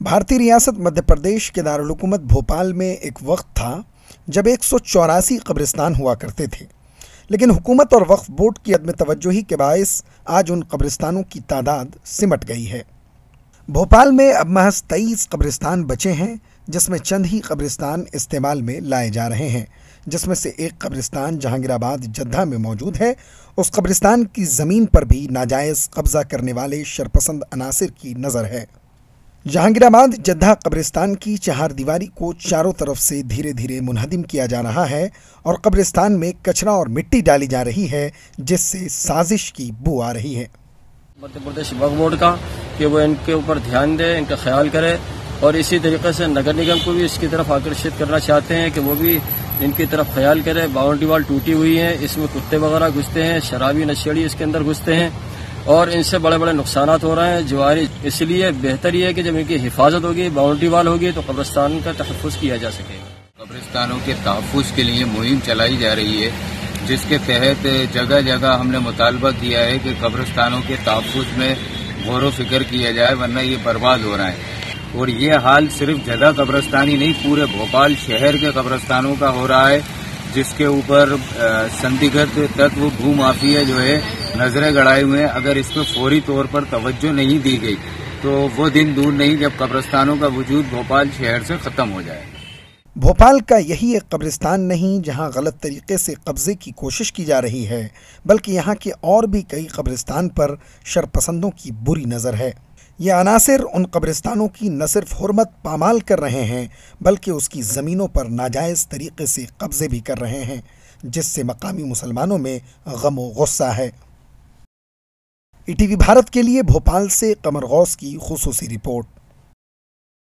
भारतीय रियासत मध्य प्रदेश के दारुल-हुकूमत भोपाल में एक वक्त था जब 184 कब्रिस्तान हुआ करते थे, लेकिन हुकूमत और वक्फ बोर्ड की अदम तवज्जोही के बायस आज उन कब्रिस्तानों की तादाद सिमट गई है। भोपाल में अब महज 23 कब्रिस्तान बचे हैं, जिसमें चंद ही कब्रिस्तान इस्तेमाल में लाए जा रहे हैं, जिसमें से एक कब्रिस्तान जहांगीराबाद जद्दा में मौजूद है। उस कब्रिस्तान की ज़मीन पर भी नाजायज़ कब्ज़ा करने वाले शरपसंद अनासिर की नज़र है। जहांगीराबाद जद्दा कब्रिस्तान की चार दीवारी को चारों तरफ से धीरे धीरे मुनहदिम किया जा रहा है और कब्रिस्तान में कचरा और मिट्टी डाली जा रही है, जिससे साजिश की बू आ रही है। मध्य प्रदेश वक्फ बोर्ड का कि वो इनके ऊपर ध्यान दे, इनका ख्याल करे, और इसी तरीके से नगर निगम को भी इसकी तरफ आकर्षित करना चाहते हैं कि वो भी इनकी तरफ ख्याल करे। बाउंड्री वाल टूटी हुई है, इसमें कुत्ते वगैरह घुसते हैं, शराबी नशेड़ी इसके अंदर घुसते हैं और इनसे बड़े बड़े नुकसानात हो रहे हैं जुआरी। इसलिए बेहतर ये है कि जब इनकी हिफाजत होगी, बाउंड्री वाल होगी, तो कब्रिस्तान का तहफ़्फ़ुज़ किया जा सकेगा। कब्रिस्तानों के तहफ़्फ़ुज़ के लिए मुहिम चलाई जा रही है, जिसके तहत जगह जगह हमने मुतालबा किया है कि कब्रिस्तानों के तहफ़्फ़ुज़ में गौर व फिक्र किया जाए, वरना ये बर्बाद हो रहा है। और ये हाल सिर्फ जद्दा कब्रिस्तान ही नहीं, पूरे भोपाल शहर के कब्रिस्तानों का हो रहा है, जिसके ऊपर संदिग्ध तत्व भूमाफिया जो है नजरें गड़ाए हुए हैं। अगर इस पर फौरी तौर पर तवज्जो नहीं दी गई तो वो दिन दूर नहीं जब कब्रिस्तानों का वजूद भोपाल शहर से खत्म हो जाए। भोपाल का यही एक कब्रिस्तान नहीं जहां गलत तरीके से कब्जे की कोशिश की जा रही है, बल्कि यहां के और भी कई कब्रिस्तान पर शरपसंदों की बुरी नज़र है। ये अनासिर उन कब्रिस्तानों की न सिर्फ हुर्मत पामाल कर रहे हैं, बल्कि उसकी ज़मीनों पर नाजायज़ तरीके से कब्जे भी कर रहे हैं, जिससे मकामी मुसलमानों में गम व गुस्सा है। ETV भारत के लिए भोपाल से कमर गौस की खुसूसी रिपोर्ट।